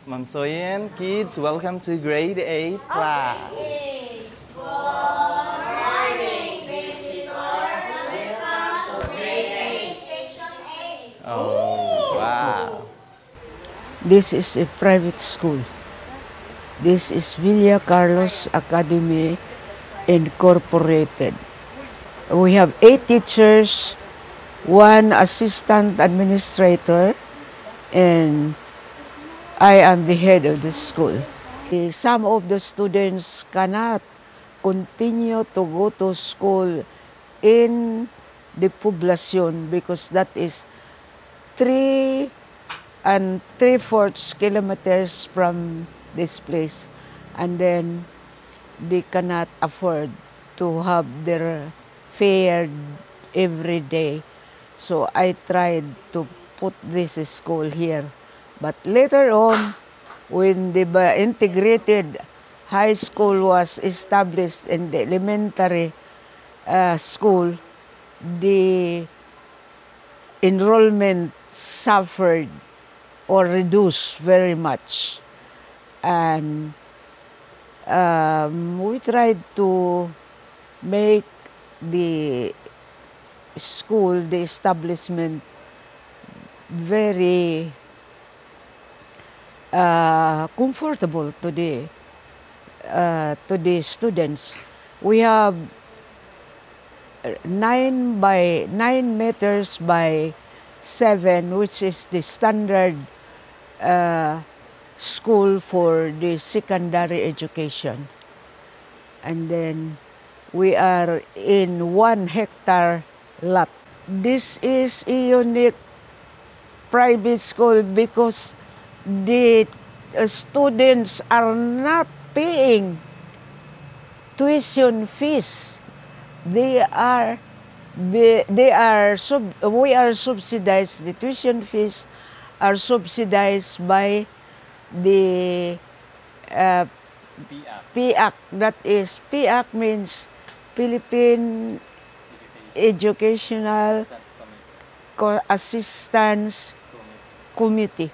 Ma'am Soyen, kids, welcome to grade 8 class. Oh, wow. This is a private school. This is Villa Carlos Academy Incorporated. We have 8 teachers, 1 assistant administrator, and I am the head of the school. Some of the students cannot continue to go to school in the Poblacion because that is 3 3/4 kilometers from this place, and then they cannot afford to have their fare every day. So I tried to put this school here. But later on, when the integrated high school was established in the elementary school, the enrollment suffered or reduced very much. And we tried to make the school, the establishment, very comfortable to the students. We have 9 meters by 7, which is the standard school for the secondary education. And then we are in 1 hectare lot. This is a unique private school because the students are not paying tuition fees. We are subsidized. The tuition fees are subsidized by the PIAC. That is, PIAC means Philippine Educational Assistance Committee.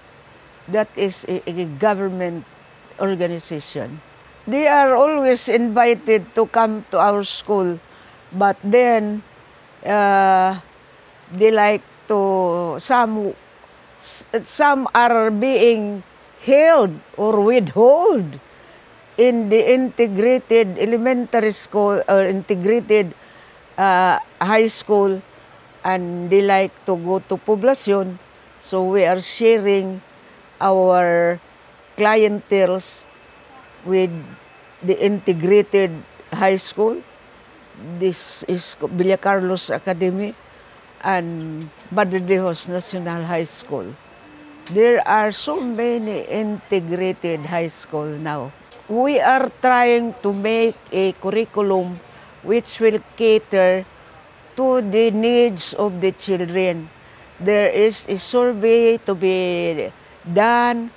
That is a government organization. They are always invited to come to our school, but then they like to, some are being held or withhold in the integrated elementary school or integrated high school, and they like to go to Poblacion. So we are sharing our clienteles with the integrated high school. This is Villa Carlos Academy and Padre de Dios National High School. There are so many integrated high school now. We are trying to make a curriculum which will cater to the needs of the children. There is a survey to be done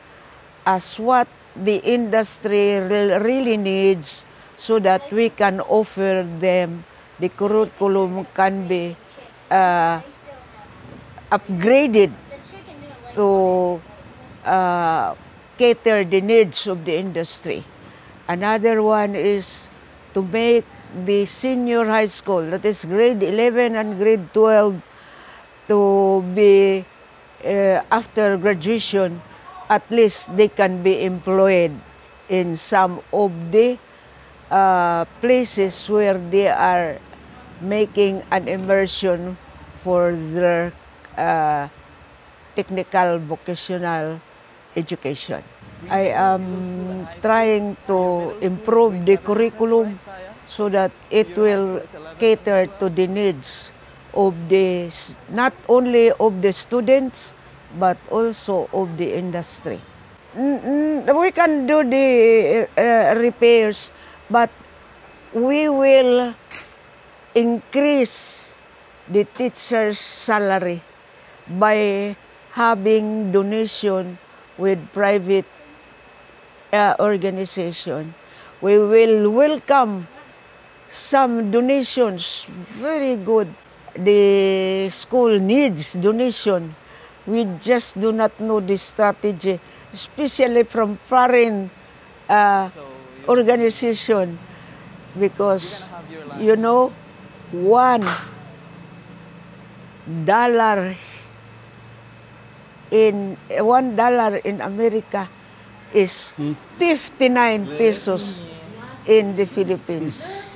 as what the industry really needs, so that we can offer them, the curriculum can be upgraded to cater the needs of the industry. Another one is to make the senior high school, that is grade 11 and grade 12, to be after graduation, at least they can be employed in some of the places where they are making an immersion for their technical vocational education. I am trying to improve the curriculum so that it will cater to the needs of the, not only of the students, but also of the industry. We can do the repairs, but we will increase the teacher's salary by having donation with private organization. We will welcome some donations, very good. The school needs donation. We just do not know the strategy especially from foreign organization, because you know, $1 in America is 59 pesos in the Philippines.